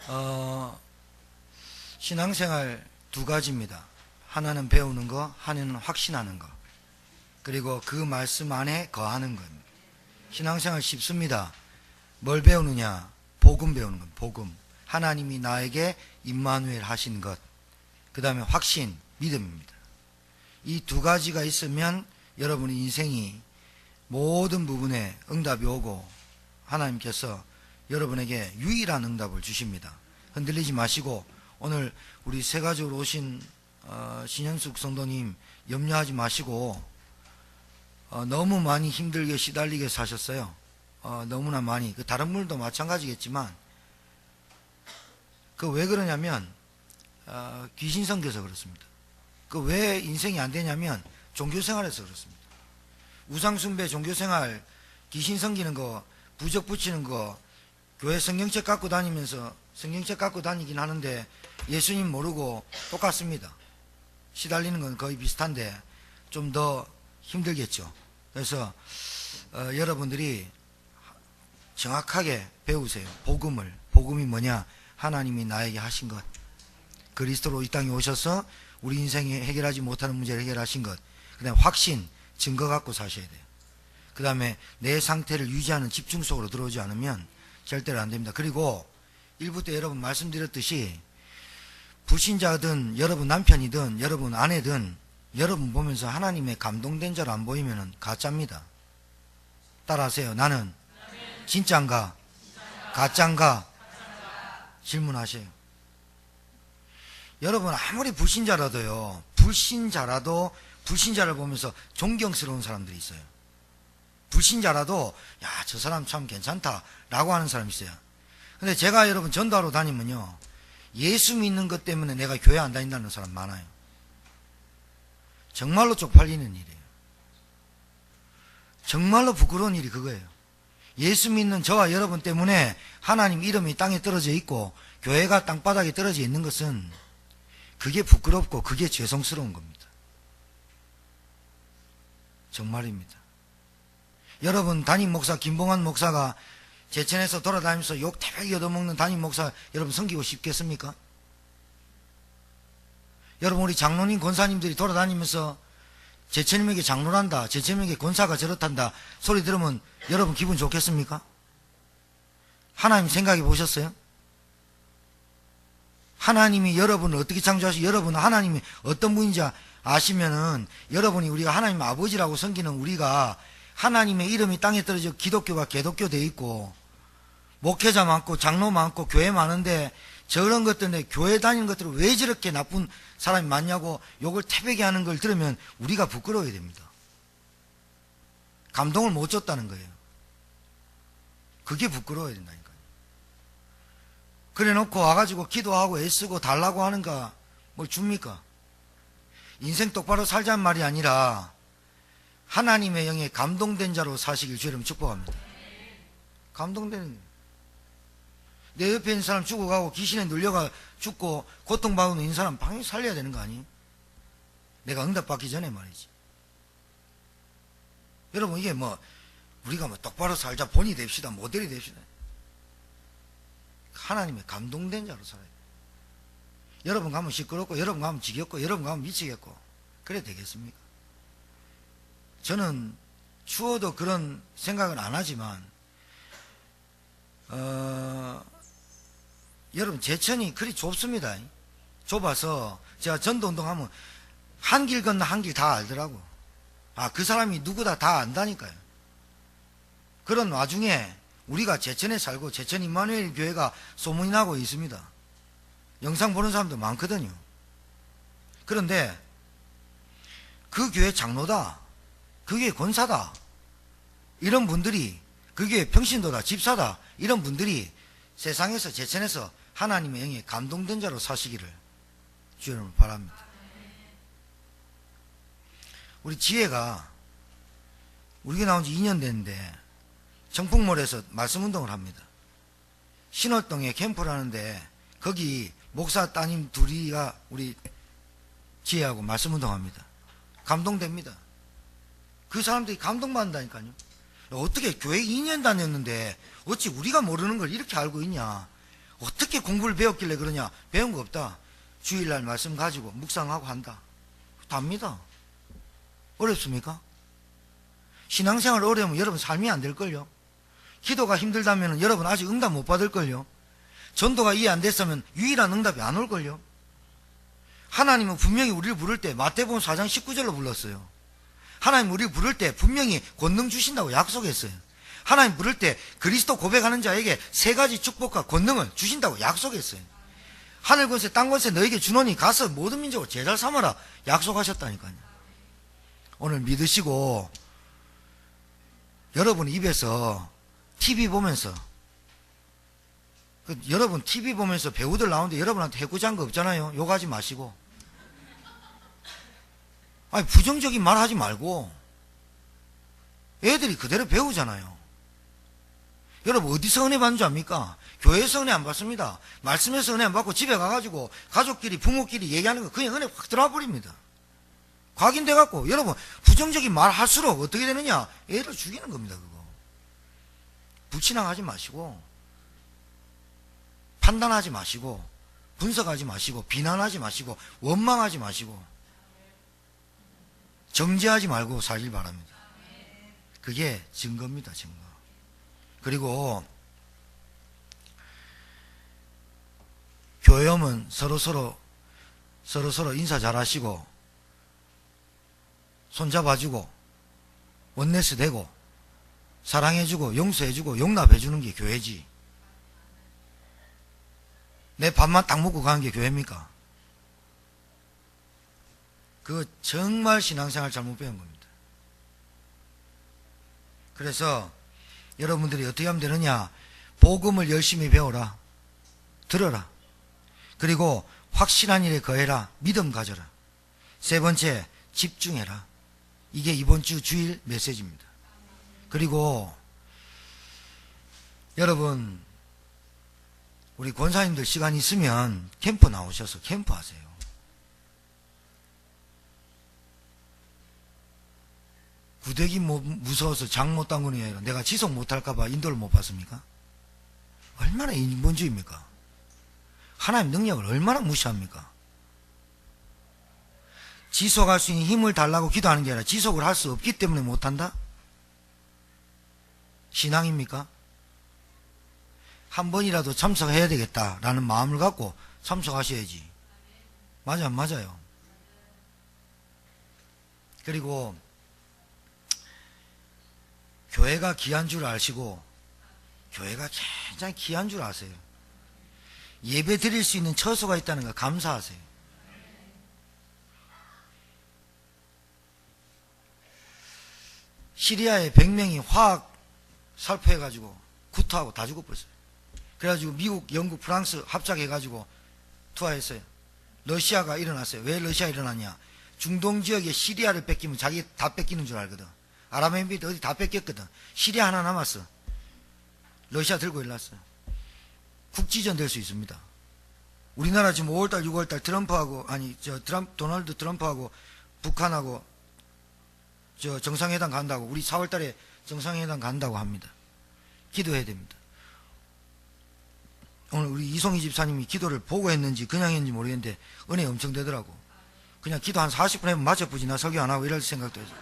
어, 신앙생활 두 가지입니다. 하나는 배우는 거, 하나는 확신하는 거. 그리고 그 말씀 안에 거하는 겁니다. 신앙생활 쉽습니다. 뭘 배우느냐? 복음 배우는 것. 복음. 하나님이 나에게 임마누엘 하신 것. 그 다음에 확신, 믿음입니다. 이 두 가지가 있으면 여러분의 인생이 모든 부분에 응답이 오고 하나님께서 여러분에게 유일한 응답을 주십니다. 흔들리지 마시고 오늘 우리 세 가족으로 오신 신현숙 성도님 염려하지 마시고 너무 많이 힘들게 시달리게 사셨어요. 너무나 많이. 다른 분들도 마찬가지겠지만 그 왜 그러냐면 귀신 섬겨서 그렇습니다. 그 왜 인생이 안 되냐면 종교생활에서 그렇습니다. 우상숭배, 종교생활, 귀신 섬기는 거, 부적 붙이는 거, 교회 성경책 갖고 다니면서 성경책 갖고 다니긴 하는데 예수님 모르고 똑같습니다. 시달리는 건 거의 비슷한데 좀 더 힘들겠죠. 그래서 여러분들이 정확하게 배우세요. 복음이 뭐냐? 하나님이 나에게 하신 것, 그리스도로 이 땅에 오셔서 우리 인생이 해결하지 못하는 문제를 해결하신 것, 그 다음에 확신, 증거 갖고 사셔야 돼요. 그 다음에 내 상태를 유지하는 집중 속으로 들어오지 않으면 절대로 안 됩니다. 그리고 1부 때 여러분 말씀드렸듯이 불신자든 여러분 남편이든 여러분 아내든 여러분 보면서 하나님의 감동된 자로 안 보이면 가짜입니다. 따라하세요. 나는 진짜인가? 가짜인가? 질문하세요. 여러분 아무리 불신자라도요, 불신자를 보면서 존경스러운 사람들이 있어요. 불신자라도 야, 저 사람 참 괜찮다 라고 하는 사람이 있어요. 근데 제가 여러분 전도하러 다니면요, 예수 믿는 것 때문에 내가 교회 안 다닌다는 사람 많아요. 정말로 쪽팔리는 일이에요. 정말로 부끄러운 일이 그거예요. 예수 믿는 저와 여러분 때문에 하나님 이름이 땅에 떨어져 있고 교회가 땅바닥에 떨어져 있는 것은 그게 부끄럽고 그게 죄송스러운 겁니다. 정말입니다. 여러분 담임 목사 김봉환 목사가 제천에서 돌아다니면서 욕 태백이 얻어먹는 담임 목사 여러분 섬기고 싶겠습니까? 여러분 우리 장로님 권사님들이 돌아다니면서 제천님에게 장로란다, 제천님에게 권사가 저렇단다 소리 들으면 여러분 기분 좋겠습니까? 하나님 생각해 보셨어요? 하나님이 여러분을 어떻게 창조하시고 여러분은 하나님이 어떤 분인지 아시면은 여러분이 우리가 하나님 아버지라고 섬기는 우리가 하나님의 이름이 땅에 떨어져 기독교가 개독교 돼 있고 목회자 많고 장로 많고 교회 많은데 저런 것 때문에 교회 다니는 것들을 왜 저렇게 나쁜 사람이 많냐고 욕을 태백이 하는 걸 들으면 우리가 부끄러워야 됩니다. 감동을 못 줬다는 거예요. 그게 부끄러워야 된다니까요. 그래 놓고 와가지고 기도하고 애쓰고 달라고 하는가 뭘 줍니까? 인생 똑바로 살자는 말이 아니라 하나님의 영에 감동된 자로 사시길 주님 축복합니다. 감동되는 거예요. 내 옆에 있는 사람 죽어가고 귀신에 눌려가 죽고 고통받는 있는 사람 방에 살려야 되는 거 아니에요? 내가 응답받기 전에 말이지. 여러분 이게 우리가 똑바로 살자 본이 됩시다 모델이 됩시다. 하나님의 감동된 자로 살아야 돼요. 여러분 가면 시끄럽고 여러분 가면 지겹고 여러분 가면 미치겠고 그래 되겠습니까? 저는 추워도 그런 생각은 안 하지만 여러분 제천이 그리 좁습니다. 좁아서 제가 전도운동하면 한 길 건너 한 길 다 알더라고. 그 사람이 누구다 다 안다니까요. 그런 와중에 우리가 제천에 살고 제천 임마누엘 교회가 소문이 나고 있습니다. 영상 보는 사람도 많거든요. 그런데 그 교회 장로다, 그 교회 권사다, 이런 분들이 그 교회 평신도다, 집사다, 이런 분들이 세상에서 제천에서 하나님의 영에 감동된 자로 사시기를 주 여러분 바랍니다. 우리 지혜가 우리 교회 나온 지 2년 됐는데 정풍몰에서 말씀운동을 합니다. 신월동에 캠프를 하는데 거기 목사 따님 둘이가 우리 지혜하고 말씀운동합니다. 감동됩니다. 그 사람들이 감동받는다니까요. 어떻게 교회 2년 다녔는데 어찌 우리가 모르는 걸 이렇게 알고 있냐. 어떻게 공부를 배웠길래 그러냐? 배운 거 없다. 주일날 말씀 가지고 묵상하고 한다. 답니다. 어렵습니까? 신앙생활 어려우면 여러분 삶이 안 될걸요. 기도가 힘들다면 여러분 아직 응답 못 받을걸요. 전도가 이해 안 됐으면 유일한 응답이 안 올걸요. 하나님은 분명히 우리를 부를 때 마태복음 4장 19절로 불렀어요. 하나님 우리를 부를 때 분명히 권능 주신다고 약속했어요. 하나님 부를 때 그리스도 고백하는 자에게 3가지 축복과 권능을 주신다고 약속했어요. 하늘 권세 땅 권세 너에게 주노니 가서 모든 민족을 제자를 삼아라 약속하셨다니까요. 오늘 믿으시고 여러분 입에서 TV 보면서 여러분 TV 보면서 배우들 나오는데 여러분한테 해코지한 거 없잖아요. 욕하지 마시고 아니 부정적인 말 하지 말고 애들이 그대로 배우잖아요. 여러분 어디서 은혜 받는 줄 압니까? 교회에서 은혜 안 받습니다. 말씀에서 은혜 안 받고 집에 가가지고 가족끼리 부모끼리 얘기하는 거 그냥 은혜 확 들어와 버립니다. 각인돼 갖고 여러분 부정적인 말 할수록 어떻게 되느냐? 애를 죽이는 겁니다. 그거 불신앙하지 마시고 판단하지 마시고 분석하지 마시고 비난하지 마시고 원망하지 마시고 정죄하지 말고 살길 바랍니다. 그게 증거입니다. 증거. 그리고 교회 오면 서로서로 인사 잘하시고 손잡아주고 원네스 되고 사랑해주고 용서해주고 용납해주는 게 교회지. 내 밥만 딱 먹고 가는 게 교회입니까? 그거 정말 신앙생활 잘못 배운 겁니다. 그래서 여러분들이 어떻게 하면 되느냐? 복음을 열심히 배워라. 들어라. 그리고 확실한 일에 거해라. 믿음 가져라. 3번째, 집중해라. 이게 이번 주 주일 메시지입니다. 그리고 여러분 우리 권사님들 시간 있으면 캠프 나오셔서 캠프 하세요. 구대기 무서워서 장 못 담그는 게 아니라 내가 지속 못할까봐 인도를 못 받습니까? 얼마나 인본주의입니까? 하나님 능력을 얼마나 무시합니까? 지속할 수 있는 힘을 달라고 기도하는 게 아니라 지속을 할 수 없기 때문에 못한다? 신앙입니까? 한 번이라도 참석해야 되겠다라는 마음을 갖고 참석하셔야지. 맞아, 안 맞아요? 그리고 교회가 귀한 줄 아시고 교회가 굉장히 귀한 줄 아세요. 예배 드릴 수 있는 처소가 있다는 거 감사하세요. 시리아에 100명이 화학 살포해가지고 구토하고 다 죽어버렸어요. 그래가지고 미국, 영국, 프랑스 합작해가지고 투하했어요. 러시아가 일어났어요. 왜 러시아 일어났냐? 중동 지역에 시리아를 뺏기면 자기 다 뺏기는 줄 알거든. 아랍에미리트 어디 다 뺏겼거든. 시리아 하나 남았어. 러시아 들고 일어났어요. 국지전 될 수 있습니다. 우리나라 지금 5월달, 6월달 트럼프하고 도널드 트럼프하고 북한하고 정상회담 간다고, 우리 4월달에 정상회담 간다고 합니다. 기도해야 됩니다. 오늘 우리 이송희 집사님이 기도를 보고 했는지 그냥 했는지 모르겠는데 은혜 엄청 되더라고. 그냥 기도 한 40분 하면 맞춰보지 나 설교 안 하고 이럴 생각도 해서.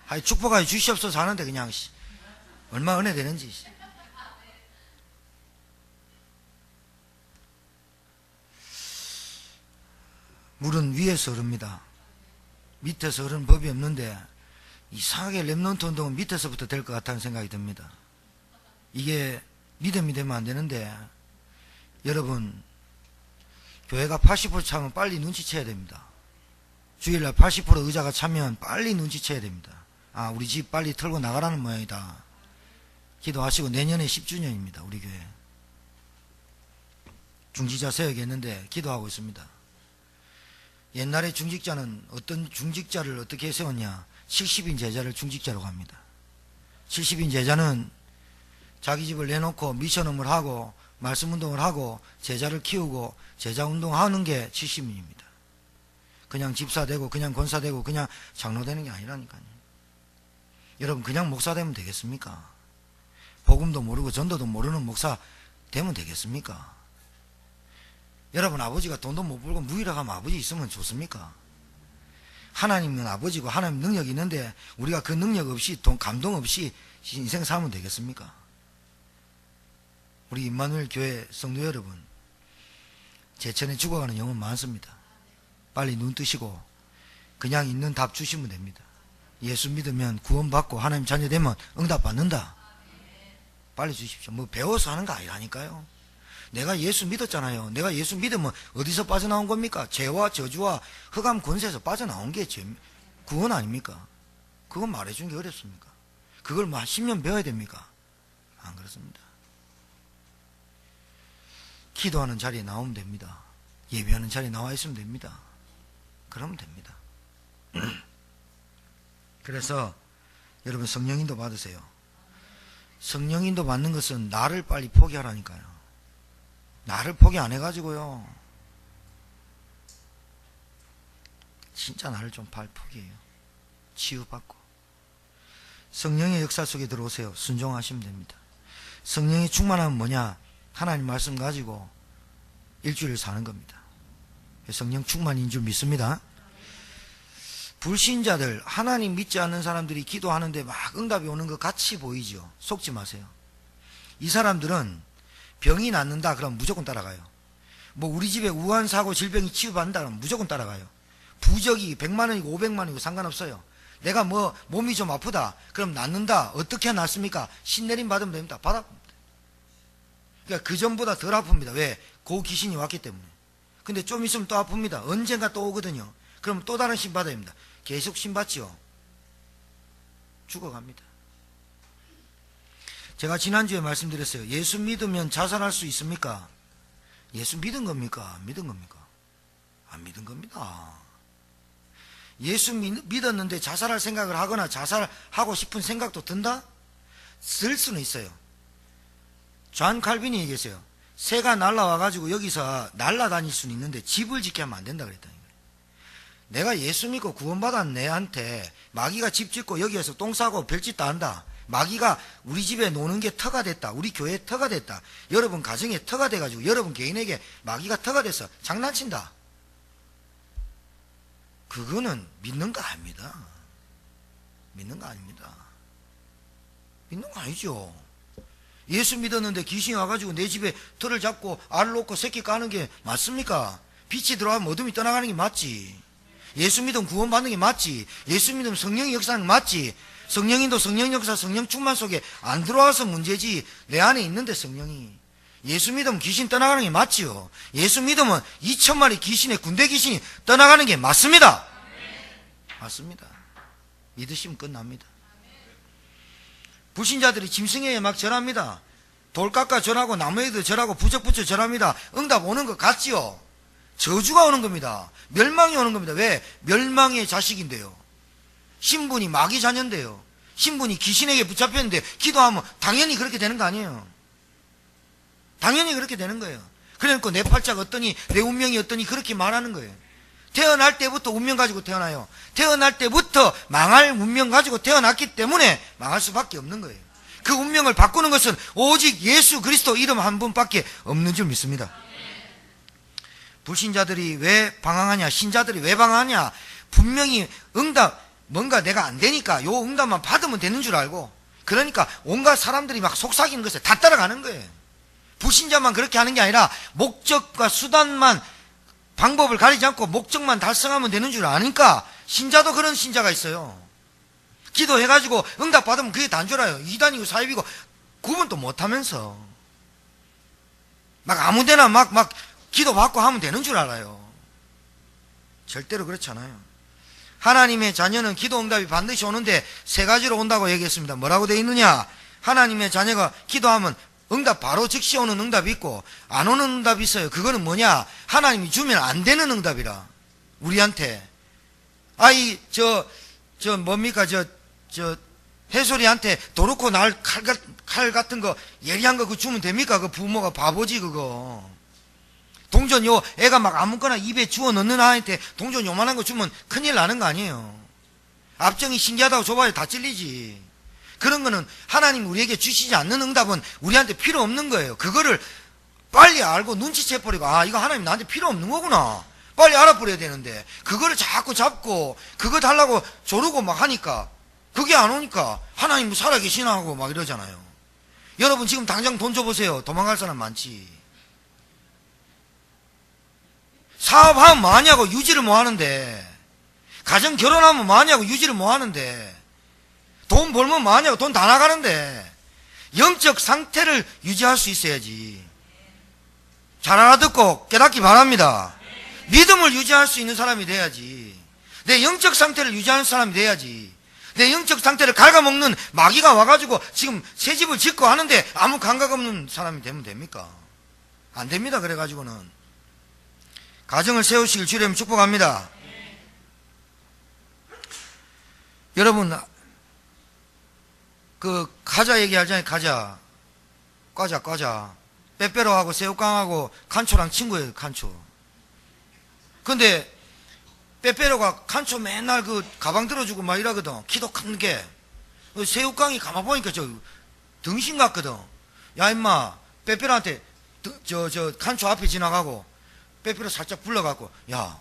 아니 축복하여 주시옵소서 하는데 그냥 얼마 은혜 되는지. 물은 위에서 흐릅니다. 밑에서 흐르는 법이 없는데 이상하게 랩넌트 운동은 밑에서부터 될 것 같다는 생각이 듭니다. 이게 믿음이 되면 안 되는데 여러분 교회가 80% 차면 빨리 눈치채야 됩니다. 주일날 80% 의자가 차면 빨리 눈치채야 됩니다. 아 우리 집 빨리 털고 나가라는 모양이다. 기도하시고 내년에 10주년입니다. 우리 교회 중직자 세우겠는데 기도하고 있습니다. 옛날에 중직자는 어떤 중직자를 어떻게 세웠냐? 70인 제자를 중직자로 갑니다. 70인 제자는 자기 집을 내놓고 미션업을 하고 말씀운동을 하고 제자를 키우고 제자운동하는 게 70인입니다. 그냥 집사 되고 그냥 권사 되고 그냥 장로 되는 게 아니라니까요. 여러분 그냥 목사 되면 되겠습니까? 복음도 모르고 전도도 모르는 목사 되면 되겠습니까? 여러분 아버지가 돈도 못 벌고 무일하면 아버지 있으면 좋습니까? 하나님은 아버지고 하나님 능력이 있는데 우리가 그 능력 없이 돈 감동 없이 인생 살면 되겠습니까? 우리 임마누엘 교회 성도 여러분, 제천에 죽어가는 영혼 많습니다. 빨리 눈 뜨시고 그냥 있는 답 주시면 됩니다. 예수 믿으면 구원받고 하나님 자녀 되면 응답 받는다. 빨리 주십시오. 뭐 배워서 하는 거 아니라니까요. 내가 예수 믿었잖아요. 내가 예수 믿으면 어디서 빠져나온 겁니까? 죄와 저주와 흑암 권세에서 빠져나온 게 구원 아닙니까? 그건 말해주는 게 어렵습니까? 그걸 뭐 10년 배워야 됩니까? 안 그렇습니다. 기도하는 자리에 나오면 됩니다. 예배하는 자리에 나와 있으면 됩니다. 그러면 됩니다. 그래서 여러분 성령인도 받으세요. 성령인도 받는 것은 나를 빨리 포기하라니까요. 나를 포기 안 해가지고요, 진짜 나를 좀 포기해요. 치유받고 성령의 역사 속에 들어오세요. 순종하시면 됩니다. 성령의 충만함은 뭐냐? 하나님 말씀 가지고 일주일 사는 겁니다. 성령 충만인 줄 믿습니다. 불신자들, 하나님 믿지 않는 사람들이 기도하는데 막 응답이 오는 것 같이 보이죠. 속지 마세요. 이 사람들은 병이 낫는다 그러면 무조건 따라가요. 뭐 우리 집에 우한 사고 질병이 치유받는다 그러면 무조건 따라가요. 부적이 100만 원이고 500만 원이고 상관없어요. 내가 뭐 몸이 좀 아프다 그럼 낫는다. 어떻게 낫습니까? 신내림 받으면 됩니다. 받아봅니다. 그러니까 그 전보다 덜 아픕니다. 왜? 그 귀신이 왔기 때문에. 근데 좀 있으면 또 아픕니다. 언젠가 또 오거든요. 그럼 또 다른 신 받아야 됩니다. 계속 신 받지요. 죽어갑니다. 제가 지난주에 말씀드렸어요. 예수 믿으면 자살할 수 있습니까? 예수 믿은 겁니까? 안 믿은 겁니까? 안 믿은 겁니다. 예수 믿었는데 자살할 생각을 하거나 자살하고 싶은 생각도 든다? 들 수는 있어요. 존 칼빈이 얘기했어요. 새가 날라와가지고 여기서 날아다닐 수는 있는데 집을 짓게 하면 안 된다 그랬다는 거예요. 내가 예수 믿고 구원받은 내한테 마귀가 집 짓고 여기에서 똥 싸고 별짓도 한다. 마귀가 우리 집에 노는 게 터가 됐다. 우리 교회에 터가 됐다. 여러분 가정에 터가 돼가지고 여러분 개인에게 마귀가 터가 돼서 장난친다. 그거는 믿는 거 아닙니다. 믿는 거 아닙니다. 믿는 거 아니죠. 예수 믿었는데 귀신이 와가지고 내 집에 털을 잡고 알을 놓고 새끼 까는 게 맞습니까? 빛이 들어가면 어둠이 떠나가는 게 맞지. 예수 믿으면 구원받는 게 맞지. 예수 믿으면 성령의 역사는 맞지. 성령인도 성령 역사, 성령 충만 속에 안 들어와서 문제지. 내 안에 있는데 성령이. 예수 믿으면 귀신 떠나가는 게 맞지요. 예수 믿으면 2,000마리 귀신의 군대 귀신이 떠나가는 게 맞습니다. 맞습니다. 믿으시면 끝납니다. 불신자들이 짐승에게 막 절합니다. 돌 깎아 절하고 나무에도 절하고 부적 붙여 절합니다. 응답 오는 것 같지요. 저주가 오는 겁니다. 멸망이 오는 겁니다. 왜? 멸망의 자식인데요. 신분이 마귀 자녀인데요. 신분이 귀신에게 붙잡혔는데 기도하면 당연히 그렇게 되는 거 아니에요. 당연히 그렇게 되는 거예요. 그러니까 내 팔자가 어떠니 내 운명이 어떠니 그렇게 말하는 거예요. 태어날 때부터 운명 가지고 태어나요. 태어날 때부터 망할 운명 가지고 태어났기 때문에 망할 수밖에 없는 거예요. 그 운명을 바꾸는 것은 오직 예수 그리스도 이름 한 분밖에 없는 줄 믿습니다. 불신자들이 왜 방황하냐, 신자들이 왜 방황하냐, 분명히 응답 뭔가 내가 안 되니까 요 응답만 받으면 되는 줄 알고, 그러니까 온갖 사람들이 막 속삭이는 것에 다 따라가는 거예요. 불신자만 그렇게 하는 게 아니라 목적과 수단만, 방법을 가리지 않고 목적만 달성하면 되는 줄 아니까 신자도 그런 신자가 있어요. 기도해가지고 응답 받으면 그게 단 줄 알아요. 이단이고 사입이고 구분도 못하면서 막 아무데나 막 기도 받고 하면 되는 줄 알아요. 절대로 그렇지 않아요. 하나님의 자녀는 기도 응답이 반드시 오는데 세 가지로 온다고 얘기했습니다. 뭐라고 되어 있느냐? 하나님의 자녀가 기도하면 응답 바로 즉시 오는 응답이 있고 안 오는 응답이 있어요. 그거는 뭐냐? 하나님이 주면 안 되는 응답이라. 우리한테 뭡니까 해솔이한테 도놓고 칼 같은 거 예리한 거 그거 주면 됩니까? 그 부모가 바보지 그거. 동전 애가 막 아무거나 입에 주워 넣는 아이한테 동전 요만한 거 주면 큰일 나는 거 아니에요. 압정이 신기하다고 줘봐야 다 찔리지. 그런 거는 하나님 우리에게 주시지 않는 응답은 우리한테 필요 없는 거예요. 그거를 빨리 알고 눈치채버리고, 아, 이거 하나님 나한테 필요 없는 거구나. 빨리 알아버려야 되는데, 그거를 자꾸 잡고, 그거 달라고 조르고 막 하니까, 그게 안 오니까, 하나님 뭐 살아계시나 하고 막 이러잖아요. 여러분 지금 당장 돈 줘보세요. 도망갈 사람 많지. 사업하면 뭐하냐고 유지를 뭐 하는데, 가정 결혼하면 뭐하냐고 유지를 뭐 하는데, 돈 벌면 뭐하냐고 돈 다 나가는데, 영적 상태를 유지할 수 있어야지. 잘 알아듣고 깨닫기 바랍니다. 믿음을 유지할 수 있는 사람이 돼야지. 내 영적 상태를 유지하는 사람이 돼야지. 내 영적 상태를 갉아먹는 마귀가 와가지고 지금 새 집을 짓고 하는데 아무 감각 없는 사람이 되면 됩니까? 안 됩니다. 그래가지고는. 가정을 세우시길 주님 축복합니다. 여러분, 그 과자 얘기하잖아요. 과자. 빼빼로하고 새우깡하고 칸초랑 친구예요. 칸초. 근데 빼빼로가 칸초 맨날 그 가방 들어주고 막 이러거든. 키도 큰 게. 새우깡이 가만 보니까 저 등신 같거든. 야 임마, 빼빼로한테 저 칸초 앞에 지나가고 빼빼로 살짝 불러갖고, 야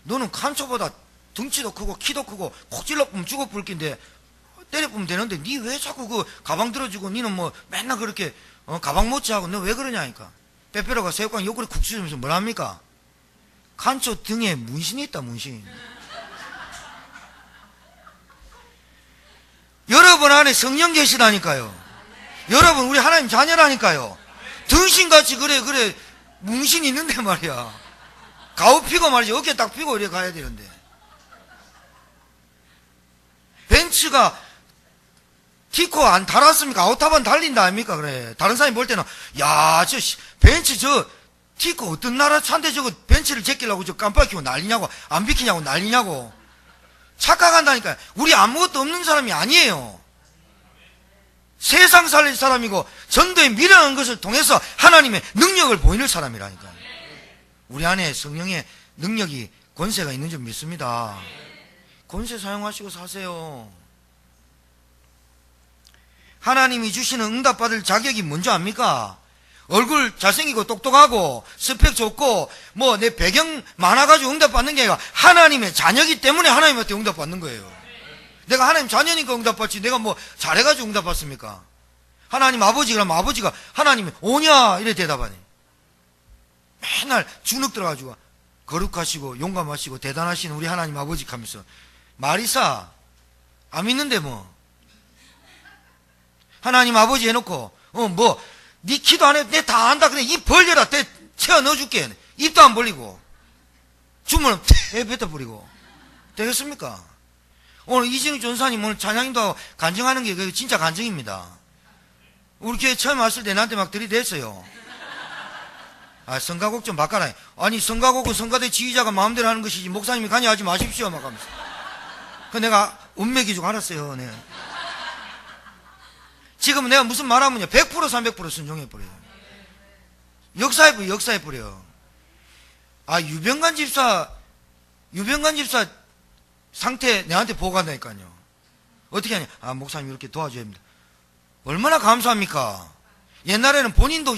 너는 칸초보다 등치도 크고 키도 크고 콕 찔러보면 죽어 불 낀데 때려보면 되는데 니 왜 자꾸 그 가방 들어주고 니는 뭐 맨날 그렇게 가방 못지하고 너 왜 그러냐니까. 빼빼로가 새우깡 옆구리 쿡 쑤면서 뭐랍니까? 칸초 등에 문신이 있다. 문신. 여러분 안에 성령 계시다니까요. 여러분 우리 하나님 자녀라니까요. 등신같이 그래 문신이 있는데 말이야. 가오 피고 말이지. 어깨 딱 피고 이래 가야 되는데. 벤츠가 티코 안 달았습니까? 아웃탑은 달린다 아닙니까? 그래. 다른 사람이 볼 때는, 야, 벤츠 티코 어떤 나라 차인데 저거 벤츠를 제끼려고 저 깜빡 켜고 난리냐고, 안 비키냐고 난리냐고. 착각한다니까요. 우리 아무것도 없는 사람이 아니에요. 세상 살릴 사람이고, 전도에 미련한 것을 통해서 하나님의 능력을 보이는 사람이라니까요. 우리 안에 성령의 능력이, 권세가 있는 줄 믿습니다. 권세 사용하시고 사세요. 하나님이 주시는 응답받을 자격이 뭔지 압니까? 얼굴 잘생기고 똑똑하고 스펙 좋고 뭐 내 배경 많아가지고 응답받는 게 아니라 하나님의 자녀이기 때문에 하나님한테 응답받는 거예요. 내가 하나님 자녀니까 응답받지 내가 뭐 잘해가지고 응답받습니까? 하나님 아버지 그러면 아버지가 하나님이 오냐 이래 대답하네. 맨날 주눅 들어가지고 거룩하시고 용감하시고 대단하신 우리 하나님 아버지 하면서 말이사 안 믿는데 뭐 하나님 아버지 해놓고 네 기도 안 해도 내 다 안다. 그래 입 벌려라. 내 채워 넣어줄게. 입도 안 벌리고 주문은 뱉어 버리고 되겠습니까? 오늘 이진욱 전사님 오늘 찬양인도 하고 간증하는 게 그게 진짜 간증입니다. 우리 교회 처음 왔을 때 나한테 막 들이댔어요. 아, 성가곡 좀 바꿔라. 아니 성가곡은 성가대 지휘자가 마음대로 하는 것이지 목사님이 관여하지 마십시오 막 하면서. 그 내가 운명이 좀 알았어요. 네. 지금 내가 무슨 말하면요 100% 300% 순종해버려요. 역사해버려요. 아, 유병관 집사 상태 내한테 보고한다니까요. 어떻게 하냐. 아, 목사님 이렇게 도와줘야 합니다. 얼마나 감사합니까? 옛날에는 본인도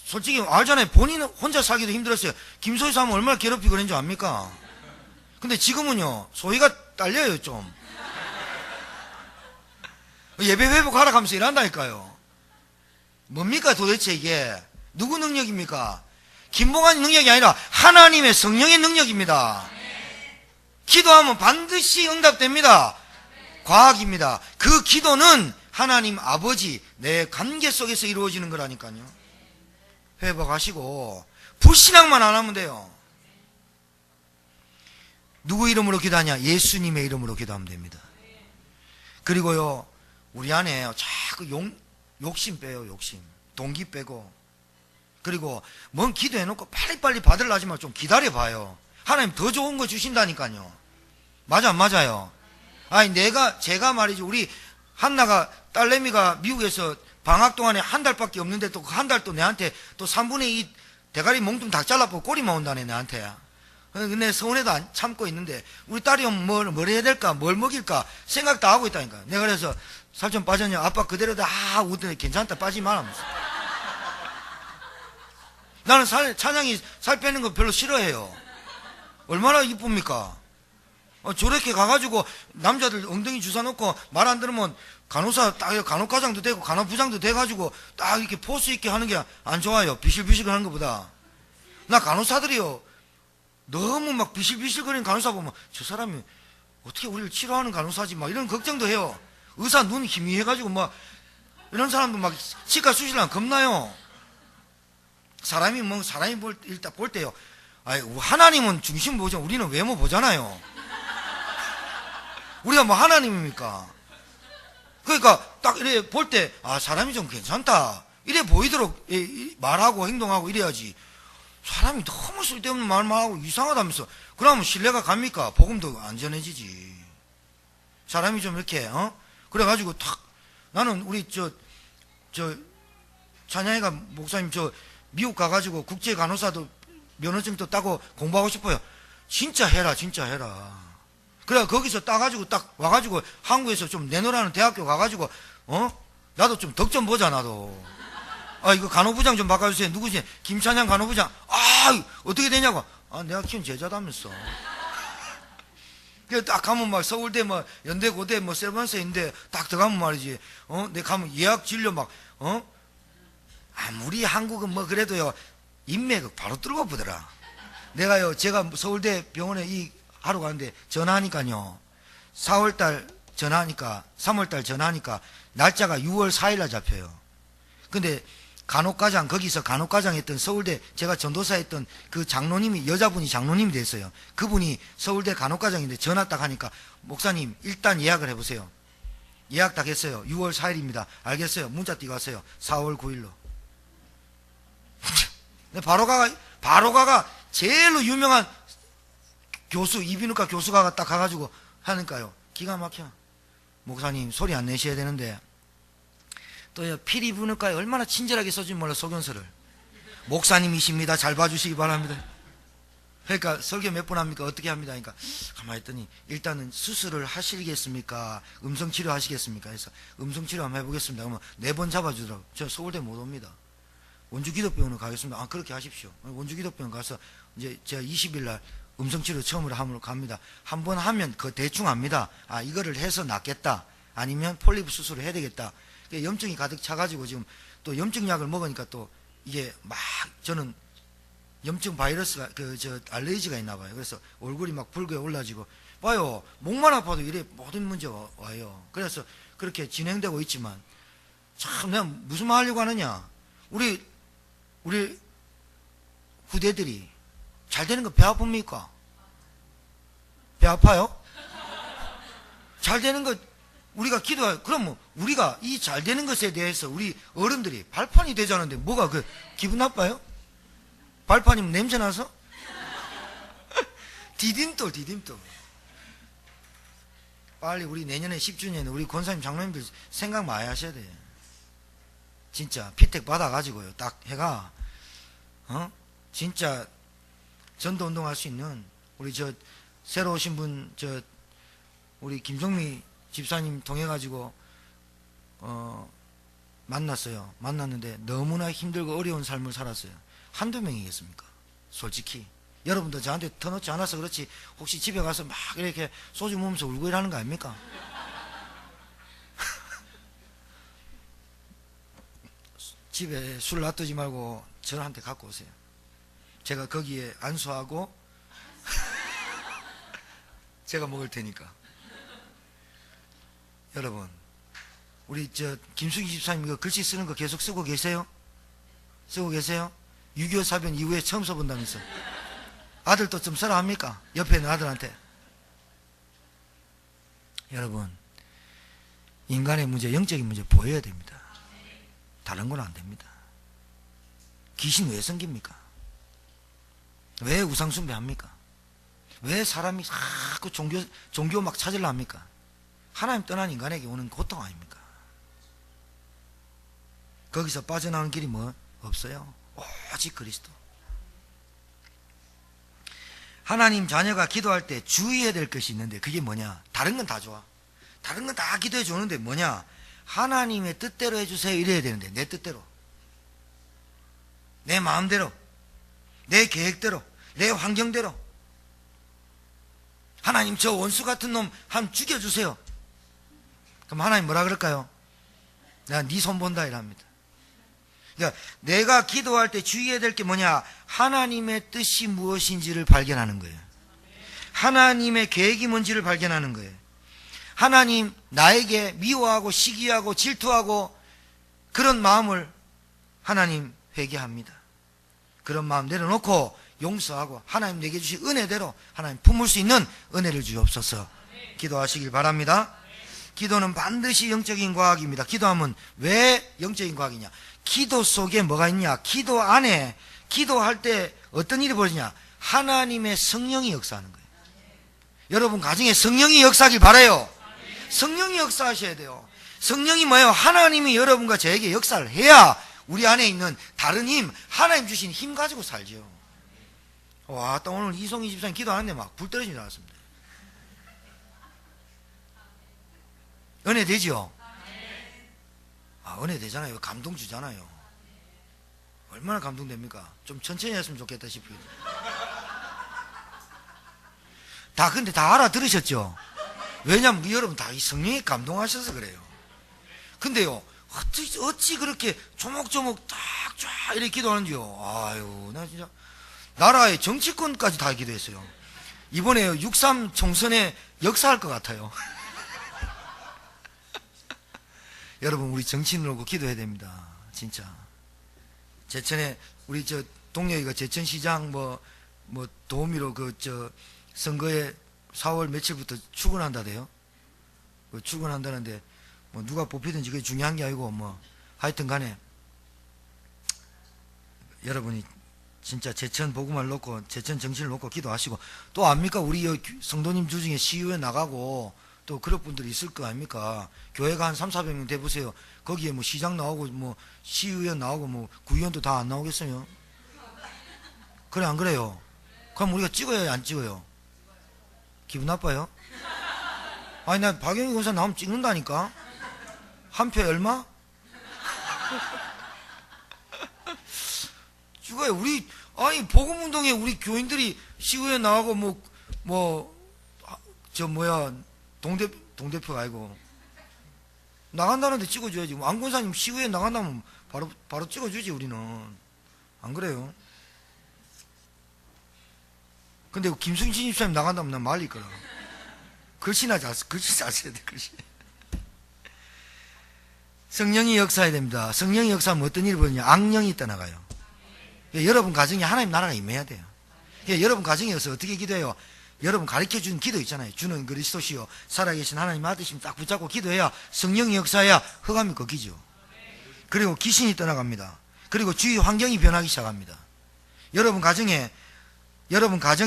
솔직히 알잖아요. 본인 혼자 살기도 힘들었어요. 김소희 사람은 얼마나 괴롭히고 그랬는 줄 압니까? 근데 지금은요 소희가 딸려요 좀. 예배 회복하라 하면서 일한다니까요. 뭡니까 도대체 이게? 누구 능력입니까? 김봉환 능력이 아니라 하나님의 성령의 능력입니다. 기도하면 반드시 응답됩니다. 과학입니다. 그 기도는 하나님 아버지 내 관계 속에서 이루어지는 거라니까요. 회복하시고 불신앙만 안 하면 돼요. 누구 이름으로 기도하냐? 예수님의 이름으로 기도하면 됩니다. 그리고요 우리 안에 자꾸 욕심 빼요. 욕심 동기 빼고. 그리고 뭔 기도해놓고 빨리빨리 받으려 하지 말고 좀 기다려봐요. 하나님 더 좋은 거 주신다니까요. 맞아 안 맞아요? 아니 제가 말이죠. 우리 한나가 딸내미가 미국에서 방학 동안에 한 달밖에 없는데 또 그 한 달 또 내한테 또 3분의 2 대가리 몽둥 다 잘라고 꼬리만 온다네 내한테. 근데 서운해도 안 참고 있는데 우리 딸이 오면 뭘 해야 될까 뭘 먹일까 생각 다 하고 있다니까. 내가 그래서 살 좀 빠졌냐 아빠 그대로다 웃더니 괜찮다 빠지지 말하면서. 나는 찬양이 살 빼는 거 별로 싫어해요. 얼마나 이쁩니까? 저렇게 가가지고 남자들 엉덩이 주사 놓고 말 안 들으면 간호사 딱 간호과장도 되고 간호부장도 돼가지고 딱 이렇게 포스 있게 하는 게 안 좋아요. 비실비실 하는 것보다. 나 간호사들이요, 너무 막 비실비실거리는 간호사 보면 저 사람이 어떻게 우리를 치료하는 간호사지 막 이런 걱정도 해요. 의사 눈 희미해가지고 막 이런 사람도 막 치과 수술하면 겁나요. 사람이 일단 볼 때요, 아이, 하나님은 중심 보죠. 우리는 외모 보잖아요. 우리가 뭐 하나님입니까? 그러니까 딱 이래 볼 때, 아, 사람이 좀 괜찮다, 이래 보이도록 말하고 행동하고 이래야지. 사람이 너무 쓸데없는 말만 하고 이상하다면서 그러면 신뢰가 갑니까? 복음도 안 전해지지. 사람이 좀 이렇게 그래가지고 탁, 나는 우리 찬양이가 목사님 미국 가가지고 국제 간호사도 면허증도 따고 공부하고 싶어요. 진짜 해라, 진짜 해라. 그래 거기서 따가지고 딱 와가지고 한국에서 좀 내놓으라는 대학교 가가지고 나도 좀 덕 좀 보자. 나도 이거 간호부장 좀 바꿔주세요. 누구지? 김찬양 간호부장. 어떻게 되냐고. 내가 키운 제자다면서. 그래 딱 가면 막 서울대 뭐 연대 고대 뭐 세번세인데 딱 들어가면 말이지. 내가 가면 예약 진료 막 아무리 한국은 뭐 그래도요, 인맥 바로 뚫어 보더라. 내가요, 제가 서울대 병원에 하러 가는데 전화하니까요, 4월달 전화하니까 3월달 전화하니까 날짜가 6월 4일날 잡혀요. 근데 간호과장, 거기서 간호과장 했던 서울대, 제가 전도사 했던 그 장로님이, 여자분이 장로님이 됐어요. 그분이 서울대 간호과장인데 전화 딱 하니까, 목사님 일단 예약을 해보세요. 예약 딱 했어요. 6월 4일입니다. 알겠어요. 문자 띄고 왔어요. 4월 9일로. 바로 가가 제일로 유명한 교수, 이비인후과 교수가 딱 가가지고 하니까요, 기가 막혀. 목사님 소리 안 내셔야 되는데, 또요, 피리부는과에 얼마나 친절하게 써주면 몰라, 소견서를. 목사님이십니다, 잘 봐주시기 바랍니다. 그러니까 설교 몇 분 합니까? 어떻게 합니다? 그러니까 가만히 있더니, 일단은 수술을 하시겠습니까? 음성치료 하시겠습니까? 해서 음성치료 한번 해보겠습니다. 그러면 4번 잡아주더라고. 저 서울대 못 옵니다. 원주기독병원으로 가겠습니다. 그렇게 하십시오. 원주기독병원 가서 이제 제가 20일 날 음성치료 처음으로 함으로 갑니다. 한 번 하면 대충 압니다. 이거를 해서 낫겠다, 아니면 폴리프 수술을 해야 되겠다. 염증이 가득 차가지고 지금 또 염증약을 먹으니까 또 이게 막, 저는 염증 바이러스가 알레르기가 있나 봐요. 그래서 얼굴이 막 붉게 올라지고 봐요. 목만 아파도 이래 모든 문제가 와요. 그래서 그렇게 진행되고 있지만, 참 내가 무슨 말 하려고 하느냐, 우리 후대들이 잘 되는 거 배 아픕니까? 배 아파요? 잘 되는 거 우리가 기도해. 그럼 뭐 우리가 이 잘 되는 것에 대해서 우리 어른들이 발판이 되자는데 뭐가 기분 나빠요? 발판이면 냄새 나서? 디딤돌. 빨리 우리 내년에 10주년에 우리 권사님 장로님들 생각 많이 하셔야 돼. 진짜 피택 받아가지고요, 딱 해가 진짜 전도 운동할 수 있는, 우리 새로 오신 분 우리 김종미 집사님 통해가지고 만났는데 너무나 힘들고 어려운 삶을 살았어요. 한두 명이겠습니까? 솔직히 여러분도 저한테 터놓지 않아서 그렇지, 혹시 집에 가서 막 이렇게 소주 먹으면서 울고 이러는 거 아닙니까? 집에 술 놔두지 말고 저한테 갖고 오세요. 제가 거기에 안수하고 제가 먹을 테니까. 여러분, 우리 김숙희 집사님 이거 글씨 쓰는 거 계속 쓰고 계세요? 쓰고 계세요? 6.25 사변 이후에 처음 써본다면서. 아들도 좀 써라 합니까? 옆에 있는 아들한테. 여러분, 인간의 문제, 영적인 문제 보여야 됩니다. 다른 건 안 됩니다. 귀신 왜 섬깁니까? 왜 우상숭배합니까? 왜 사람이 자꾸 종교 막 찾으려 합니까? 하나님 떠난 인간에게 오는 고통 아닙니까? 거기서 빠져나오는 길이 뭐 없어요. 오직 그리스도. 하나님 자녀가 기도할 때 주의해야 될 것이 있는데, 그게 뭐냐? 다른 건 다 좋아. 다른 건 다 기도해 주는데 뭐냐? 하나님의 뜻대로 해주세요 이래야 되는데, 내 뜻대로, 내 마음대로, 내 계획대로, 내 환경대로. 하나님, 저 원수 같은 놈 한 죽여주세요. 그럼 하나님 뭐라 그럴까요? 내가 네 손 본다 이랍니다. 그러니까 내가 기도할 때 주의해야 될 게 뭐냐? 하나님의 뜻이 무엇인지를 발견하는 거예요. 하나님의 계획이 뭔지를 발견하는 거예요. 하나님 나에게 미워하고 시기하고 질투하고 그런 마음을 하나님 회개합니다. 그런 마음 내려놓고 용서하고 하나님 내게 주신 은혜대로 하나님 품을 수 있는 은혜를 주옵소서. 기도하시길 바랍니다. 기도는 반드시 영적인 과학입니다. 기도하면 왜 영적인 과학이냐? 기도 속에 뭐가 있냐? 기도 안에 기도할 때 어떤 일이 벌어지냐? 하나님의 성령이 역사하는 거예요. 여러분 가정에 성령이 역사하길 바라요. 성령이 역사하셔야 돼요. 성령이 뭐예요? 하나님이 여러분과 저에게 역사를 해야 우리 안에 있는 다른 힘, 하나님 주신 힘 가지고 살죠. 와, 또 오늘 이송희 집사님 기도하는데 막 불 떨어지는 줄 알았습니다. 은혜 되죠? 아, 은혜 되잖아요. 감동 주잖아요. 얼마나 감동됩니까? 좀 천천히 했으면 좋겠다 싶어요. 근데 다 알아들으셨죠? 왜냐면 여러분 다 이 성령에 감동하셔서 그래요. 근데요, 어찌 그렇게 조목조목 쫙쫙 이렇게 기도하는지요? 아유, 나 진짜 나라의 정치권까지 다 기도했어요. 이번에 6.3 총선에 역사할 것 같아요. 여러분, 우리 정치인 놓고 기도해야 됩니다. 진짜. 제천에 우리 저 동료이가 제천시장 도우미로 선거에 4월 며칠부터 출근한다대요. 출근한다는데 누가 뽑히든지 그게 중요한 게 아니고 하여튼 간에 여러분이 진짜 제천 복음을 놓고 제천 정신을 놓고 기도하시고, 또 압니까? 우리 성도님 중에 시의회 나가고 또 그런 분들이 있을 거 아닙니까? 교회가 한 300~400명 돼보세요. 거기에 시장 나오고 시의원 나오고 구의원도 다 안 나오겠어요? 그래 안 그래요? 그럼 우리가 찍어야 안 찍어요? 기분 나빠요? 아니, 나 박영희 권사 나오면 찍는다니까? 한 표 얼마? 죽어요. 복음운동에 우리 교인들이 시의회 나가고 동대표가 아니고 나간다는데 찍어줘야지. 안 권사님 시의회 나간다면 바로 찍어주지. 우리는 안 그래요? 근데 김승진 집사님 나간다면 난 말릴 거라. 글씨 잘 써야 돼. 글씨. 성령이 역사해야 됩니다. 성령이 역사하면 어떤 일이 벌어지냐? 악령이 떠나가요. 여러분 가정에 하나님 나라가 임해야 돼요. 여러분 가정에서 어떻게 기도해요? 여러분 가르쳐준 기도 있잖아요. 주는 그리스도시요 살아계신 하나님 아드심 딱 붙잡고 기도해야 성령의 역사해야 흑암이 꺾이죠. 그리고 귀신이 떠나갑니다. 그리고 주위 환경이 변하기 시작합니다. 여러분 가정에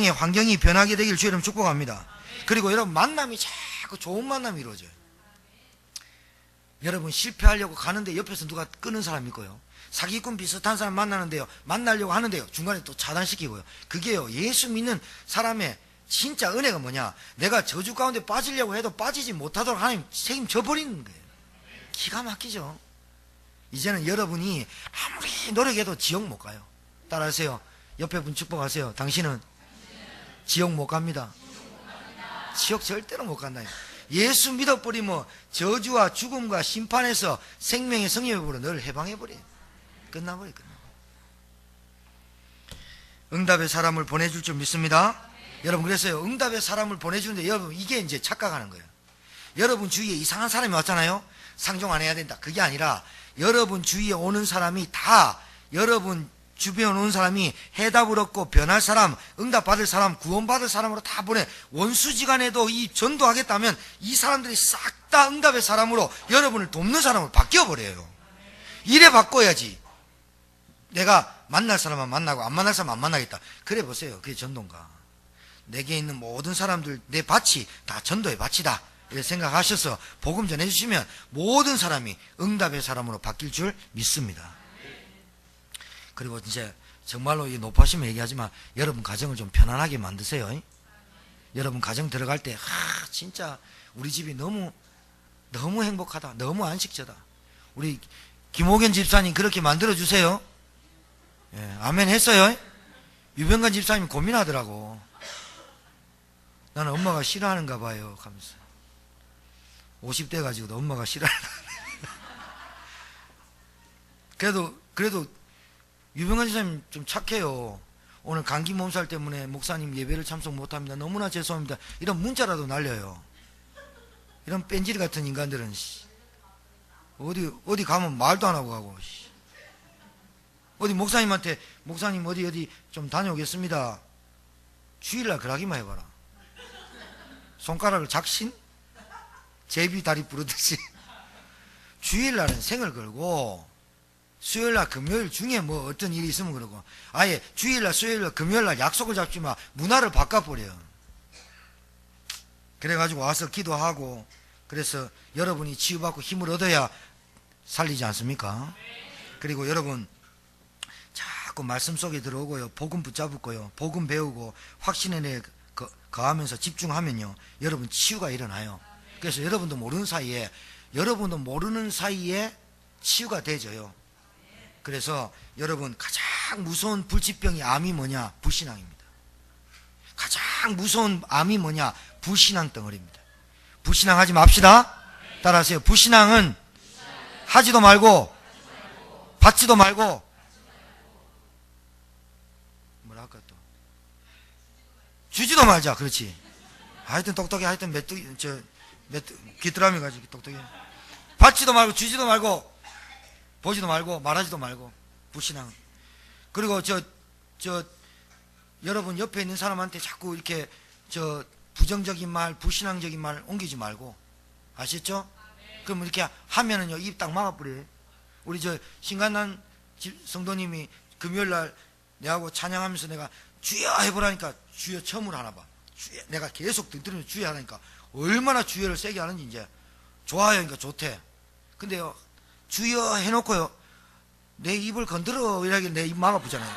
환경이 변하게 되길 주의 이름 축복합니다. 그리고 여러분 만남이 자꾸 좋은 만남이 이루어져요. 여러분 실패하려고 가는데 옆에서 누가 끄는 사람이 있고요. 사기꾼 비슷한 사람 만나려고 하는데요. 중간에 또 차단시키고요. 그게요, 예수 믿는 사람의 진짜 은혜가 뭐냐? 내가 저주 가운데 빠지려고 해도 빠지지 못하도록 하나님 책임져 버리는 거예요. 기가 막히죠? 이제는 여러분이 아무리 노력해도 지옥 못 가요. 따라하세요. 옆에 분 축복하세요. 당신은 지옥 못 갑니다. 지옥 절대로 못 간다. 예수 믿어버리면 저주와 죽음과 심판에서 생명의 성령으로 늘 해방해버려요. 끝나버려요. 응답의 사람을 보내줄 줄 믿습니다. 여러분, 그래서요, 응답의 사람을 보내주는데 여러분 이게 이제 착각하는 거예요. 여러분 주위에 이상한 사람이 왔잖아요. 상종 안 해야 된다. 그게 아니라 여러분 주위에 오는 사람이 다 여러분 주변에 오는 사람이 해답을 얻고 변할 사람, 응답받을 사람, 구원받을 사람으로 다 보내. 원수지간에도 이 전도하겠다면 이 사람들이 싹 다 응답의 사람으로 여러분을 돕는 사람으로 바뀌어버려요. 이래 바꿔야지. 내가 만날 사람만 만나고 안 만날 사람 안 만나겠다. 그래 보세요. 그게 전도인가. 내게 있는 모든 사람들, 내 밭이 다 전도의 밭이다. 이렇게 생각하셔서 복음 전해주시면 모든 사람이 응답의 사람으로 바뀔 줄 믿습니다. 그리고 이제 정말로 이 높아심을 얘기하지만 여러분 가정을 좀 편안하게 만드세요. 여러분 가정 들어갈 때 진짜 우리 집이 너무 행복하다, 너무 안식처다. 우리 김호견 집사님 그렇게 만들어주세요. 예, 아멘 했어요. 유병관 집사님이 고민하더라고. 나는 엄마가 싫어하는가 봐요 하면서. 50대 가지고도 엄마가 싫어하는가. 그래도 유병관 집사님 좀 착해요. 오늘 감기 몸살 때문에 목사님 예배를 참석 못합니다. 너무나 죄송합니다. 이런 문자라도 날려요. 이런 뺀질이 같은 인간들은 어디 가면 말도 안 하고 가고, 어디 목사님한테 목사님 어디 좀 다녀오겠습니다. 주일날 그러기만 해봐라. 손가락을 작신? 제비 다리 부르듯이. 주일날은 생을 걸고 수요일날 금요일 중에 뭐 어떤 일이 있으면 그러고, 아예 주일날 수요일날 금요일날 약속을 잡지 마. 문화를 바꿔버려. 그래가지고 와서 기도하고, 그래서 여러분이 치유받고 힘을 얻어야 살리지 않습니까? 그리고 여러분 자꾸 말씀 속에 들어오고요, 복음 붙잡고요, 복음 배우고 확신에 대해 거하면서 집중하면요, 여러분 치유가 일어나요. 그래서 여러분도 모르는 사이에 치유가 되져요. 그래서 여러분 가장 무서운 불치병이 암이 뭐냐? 불신앙입니다. 가장 무서운 암이 뭐냐? 불신앙 덩어리입니다. 불신앙 하지 맙시다. 따라하세요. 불신앙은 하지도 말고 받지도 말고, 뭐라 할까 또, 주지도 말자. 그렇지. 하여튼 똑똑해. 하여튼 귀뚜라미 가지고 똑똑해. 받지도 말고 주지도 말고 보지도 말고 말하지도 말고. 불신앙. 그리고 여러분 옆에 있는 사람한테 자꾸 이렇게 부정적인 말, 불신앙적인 말 옮기지 말고. 아시죠? 그럼 이렇게 하면은요, 입 딱 막아버려요. 우리 신간난 성도님이 금요일날 내하고 찬양하면서 내가 주여 해보라니까 주여 처음으로 하나 봐. 주여. 내가 계속 들으면서 주여 하니까 얼마나 주여를 세게 하는지 이제 좋아요. 그러니까 좋대. 근데요, 주여 해놓고요, 내 입을 건드려 이라길래 내 입 막아보잖아요.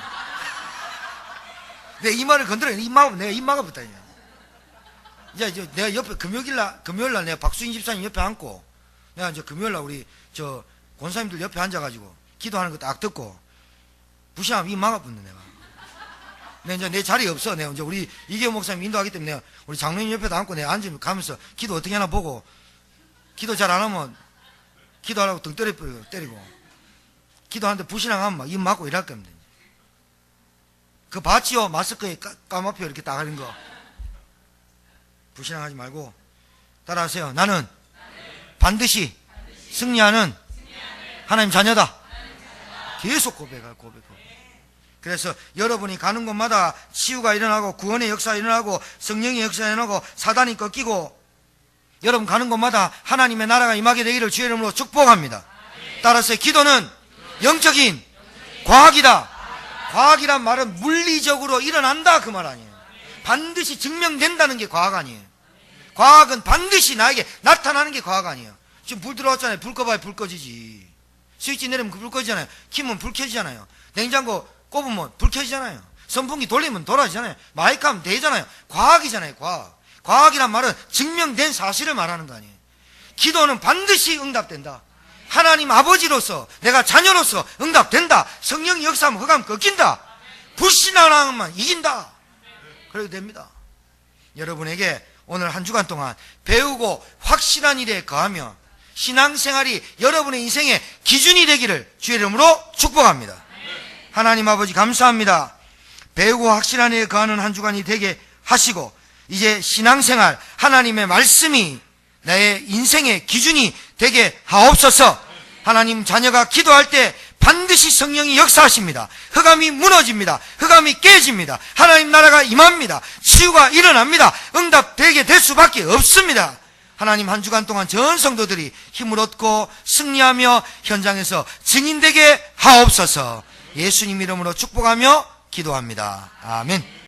내 이마를 건드려 내가 입 막아봤다니까. 이제 내가 옆에 금요일날 내가 박수인 집사님 옆에 앉고, 내가 이제 금요일날 우리 권사님들 옆에 앉아가지고 기도하는 거 딱 듣고 부시하면 입 막아붙네 내가. 내가 이제 내 자리 없어. 내가 이제 우리 이계호 목사님 인도하기 때문에 내가 우리 장로님 옆에도 앉고 내가 앉으면 가면서 기도 어떻게 하나 보고, 기도 잘 안 하면 기도하라고 등 때리고, 기도하는데 불신앙하면 막 입 막고 이럴 겁니다. 그 봤지요? 마스크에 까마표 이렇게 딱 하는 거. 불신앙하지 말고 따라하세요. 나는 반드시 승리하는 하나님 자녀다. 계속 고백하고. 그래서 여러분이 가는 곳마다 치유가 일어나고 구원의 역사가 일어나고 성령의 역사가 일어나고 사단이 꺾이고, 여러분 가는 곳마다 하나님의 나라가 임하게 되기를 주의 이름으로 축복합니다. 따라서 기도는 영적인 과학이다. 과학이란 말은 물리적으로 일어난다 그 말 아니에요. 반드시 증명된다는 게 과학 아니에요. 과학은 반드시 나에게 나타나는 게 과학 아니에요. 지금 불 들어왔잖아요. 불 꺼봐야 불 꺼지지. 스위치 내리면 불 꺼지잖아요. 키면 불 켜지잖아요. 냉장고 꼽으면 불 켜지잖아요. 선풍기 돌리면 돌아지잖아요. 마이크 하면 되잖아요. 과학이잖아요. 과학이란 말은 증명된 사실을 말하는 거 아니에요. 기도는 반드시 응답된다. 하나님 아버지로서 내가 자녀로서 응답된다. 성령의 역사하면 흑암 꺾인다. 불신앙만 이긴다. 그래도 됩니다. 여러분에게 오늘 한 주간 동안 배우고 확실한 일에 거하며 신앙생활이 여러분의 인생의 기준이 되기를 주의 이름으로 축복합니다. 하나님 아버지 감사합니다. 배우고 확실한 일에 거하는 한 주간이 되게 하시고, 이제 신앙생활 하나님의 말씀이 나의 인생의 기준이 되게 하옵소서. 하나님 자녀가 기도할 때 반드시 성령이 역사하십니다. 흑암이 무너집니다. 흑암이 깨집니다. 하나님 나라가 임합니다. 치유가 일어납니다. 응답되게 될 수밖에 없습니다. 하나님 한 주간 동안 전 성도들이 힘을 얻고 승리하며 현장에서 증인되게 하옵소서. 예수님 이름으로 축복하며 기도합니다. 아멘.